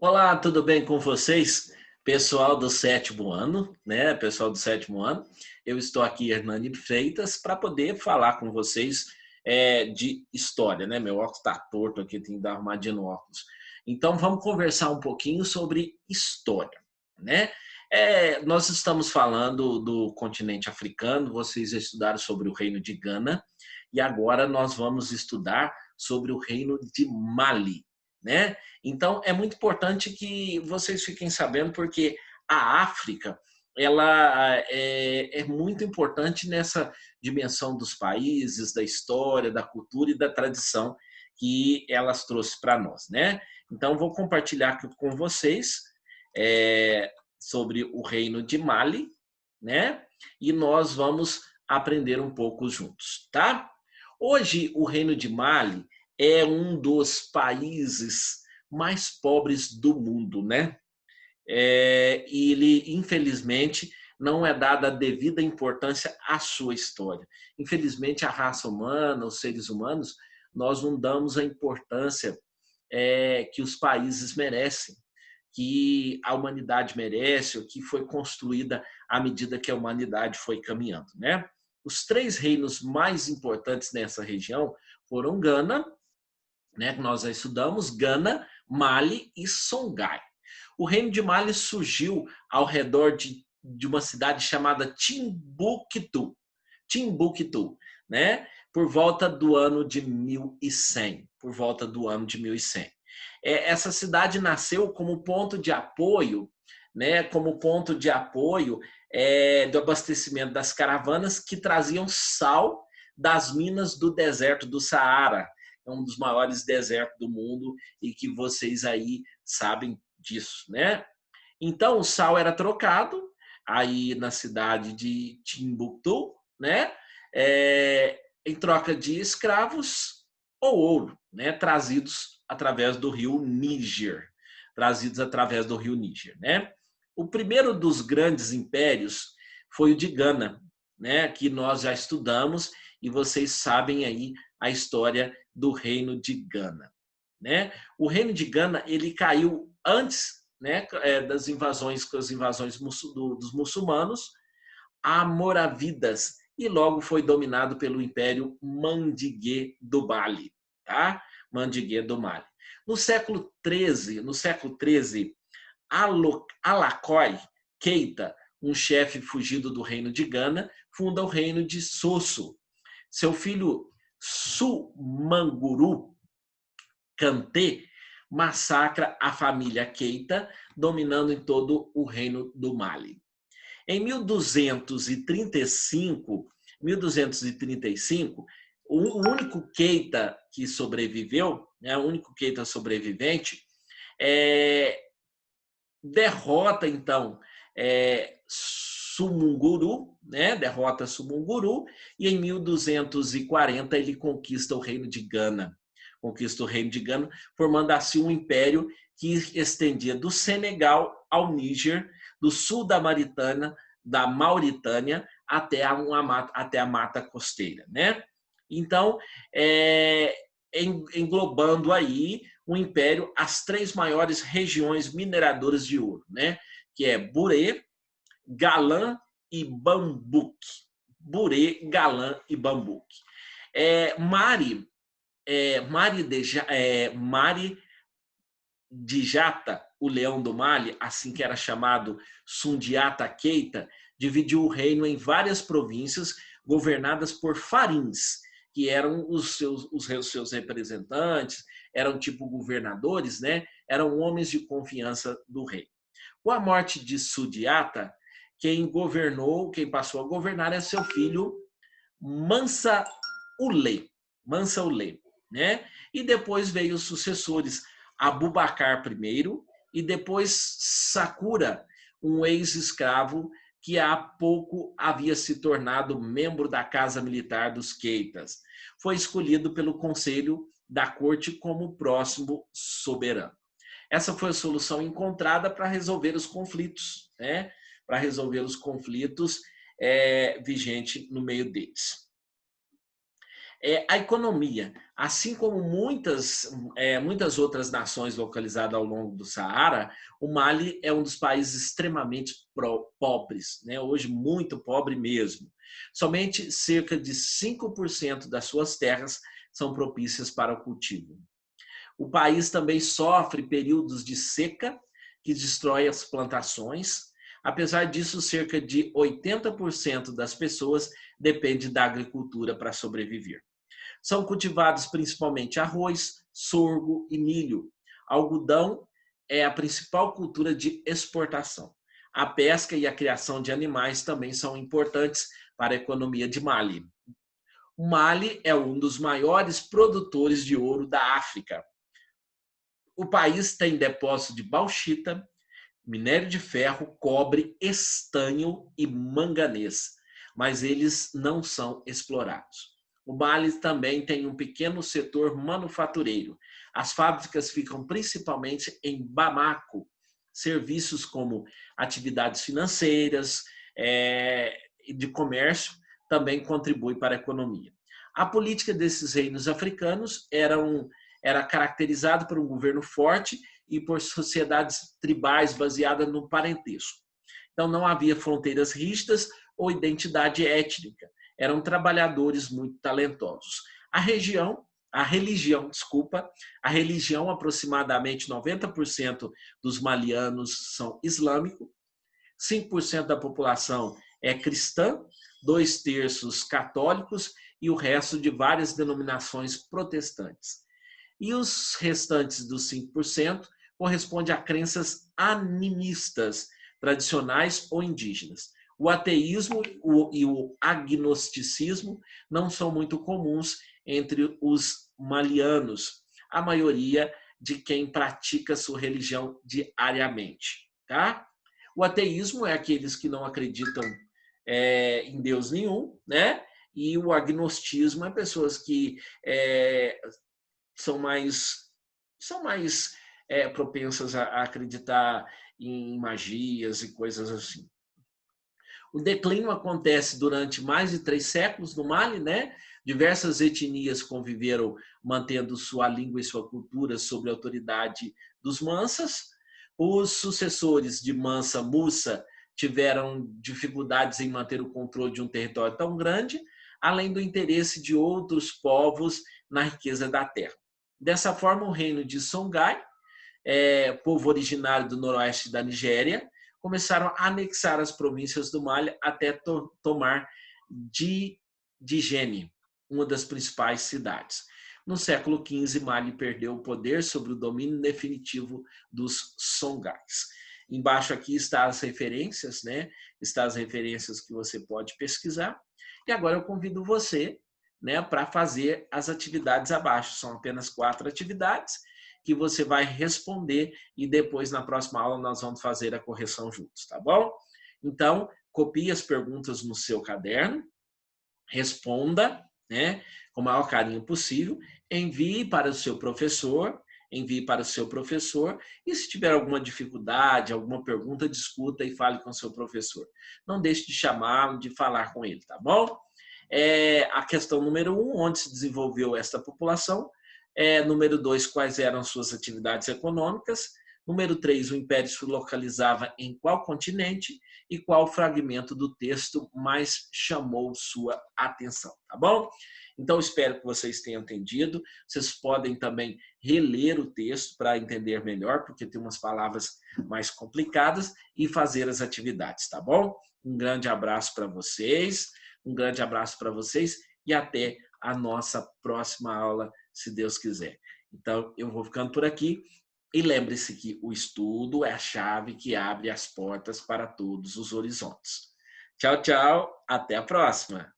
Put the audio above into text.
Olá, tudo bem com vocês? Pessoal do sétimo ano, né? Pessoal do sétimo ano, eu estou aqui, Hernani Freitas, para poder falar com vocês de história, né? Meu óculos está torto aqui, tem que dar uma arrumadinha no óculos. Então, vamos conversar um pouquinho sobre história, né? Nós estamos falando do continente africano, vocês já estudaram sobre o reino de Gana, e agora nós vamos estudar sobre o reino de Mali, né? Então, é muito importante que vocês fiquem sabendo, porque a África ela é muito importante nessa dimensão dos países, da história, da cultura e da tradição que elas trouxeram para nós, né? Então, vou compartilhar aqui com vocês sobre o reino de Mali, né? E nós vamos aprender um pouco juntos, tá? Hoje, o reino de Mali é um dos países mais pobres do mundo, né? E ele, infelizmente, não é dada a devida importância à sua história. Infelizmente, a raça humana, os seres humanos, nós não damos a importância que os países merecem, que a humanidade merece, ou que foi construída à medida que a humanidade foi caminhando, né? Os três reinos mais importantes nessa região foram Gana, né, que nós já estudamos, Gana, Mali e Songhai. O reino de Mali surgiu ao redor de uma cidade chamada Timbuktu, né, por volta do ano de 1100, essa cidade nasceu como ponto de apoio, né, do abastecimento das caravanas que traziam sal das minas do deserto do Saara, é um dos maiores desertos do mundo e que vocês aí sabem disso, né? Então o sal era trocado aí na cidade de Timbuktu, né? Em troca de escravos ou ouro, né? Trazidos através do rio Níger, né? O primeiro dos grandes impérios foi o de Gana, né? Que nós já estudamos e vocês sabem aí a história do reino de Gana, né? O reino de Gana ele caiu antes, né, das invasões dos muçulmanos almoravidas e logo foi dominado pelo Império Mandingue do Mali, tá? Mandingue do Mali. No século XIII, Alacoy Keita, um chefe fugido do reino de Gana, funda o reino de Sosso. Seu filho Sumanguru Kanté massacra a família Keita, dominando em todo o reino do Mali. Em 1235, o único Keita que sobreviveu, né, o único Keita sobrevivente, derrota então Sumunguru, né, e em 1240 ele conquista o reino de Gana, formando assim um império que estendia do Senegal ao Níger, do sul da Mauritânia até a mata costeira, né? Então, englobando aí o império as três maiores regiões mineradoras de ouro, né? Que é Buré, Galan e Bambuque. Mari Dijata, o leão do Mali, assim que era chamado Sundiata Keita, dividiu o reino em várias províncias governadas por farins, que eram os seus representantes, eram tipo governadores, né? Eram homens de confiança do rei. Com a morte de Sundiata, quem passou a governar é seu filho Mansa Ule, né? E depois veio os sucessores Abubacar I e depois Sakura, um ex-escravo que há pouco havia se tornado membro da Casa Militar dos Keitas. Foi escolhido pelo Conselho da Corte como o próximo soberano. Essa foi a solução encontrada para resolver os conflitos, né? Para resolver os conflitos vigentes no meio deles. A economia, assim como muitas outras nações localizadas ao longo do Saara, o Mali é um dos países extremamente pobres, né? Hoje muito pobre mesmo. Somente cerca de 5% das suas terras são propícias para o cultivo. O país também sofre períodos de seca que destrói as plantações. Apesar disso, cerca de 80% das pessoas depende da agricultura para sobreviver. São cultivados principalmente arroz, sorgo e milho. Algodão é a principal cultura de exportação. A pesca e a criação de animais também são importantes para a economia de Mali. O Mali é um dos maiores produtores de ouro da África. O país tem depósito de bauxita, minério de ferro, cobre, estanho e manganês, mas eles não são explorados. O Mali também tem um pequeno setor manufatureiro. As fábricas ficam principalmente em Bamako. Serviços como atividades financeiras e de comércio também contribuem para a economia. A política desses reinos africanos era caracterizada por um governo forte e por sociedades tribais baseadas no parentesco. Então, não havia fronteiras rígidas ou identidade étnica. Eram trabalhadores muito talentosos. A religião, aproximadamente 90% dos malianos são islâmicos, 5% da população é cristã, 2/3 católicos e o resto de várias denominações protestantes. E os restantes dos 5% correspondem a crenças animistas, tradicionais ou indígenas. O ateísmo e o agnosticismo não são muito comuns entre os malianos, a maioria de quem pratica sua religião diariamente. Tá? O ateísmo é aqueles que não acreditam em Deus nenhum, né? E o agnostismo é pessoas que são mais propensas a acreditar em magias e coisas assim. O declínio acontece durante mais de 3 séculos no Mali, né? Diversas etnias conviveram mantendo sua língua e sua cultura sob a autoridade dos Mansas. Os sucessores de Mansa Musa tiveram dificuldades em manter o controle de um território tão grande, além do interesse de outros povos na riqueza da terra. Dessa forma, o reino de Songhai, povo originário do noroeste da Nigéria, começaram a anexar as províncias do Mali até tomar Djenne, uma das principais cidades. No século XV, Mali perdeu o poder sobre o domínio definitivo dos Songhais. Embaixo aqui estão as referências, né? Estão as referências que você pode pesquisar. E agora eu convido você, né, para fazer as atividades abaixo. São apenas 4 atividades que você vai responder e depois, na próxima aula, nós vamos fazer a correção juntos, tá bom? Então, copie as perguntas no seu caderno, responda, né, com o maior carinho possível, envie para o seu professor, e se tiver alguma dificuldade, alguma pergunta, discuta e fale com o seu professor. Não deixe de chamar, de falar com ele, tá bom? A questão número 1, onde se desenvolveu esta população. Número 2, quais eram suas atividades econômicas. Número 3, o império se localizava em qual continente e qual fragmento do texto mais chamou sua atenção, tá bom? Então, espero que vocês tenham entendido. Vocês podem também reler o texto para entender melhor, porque tem umas palavras mais complicadas, e fazer as atividades, tá bom? Um grande abraço para vocês, e até a nossa próxima aula, se Deus quiser. Então, eu vou ficando por aqui. E lembre-se que o estudo é a chave que abre as portas para todos os horizontes. Tchau, tchau. Até a próxima.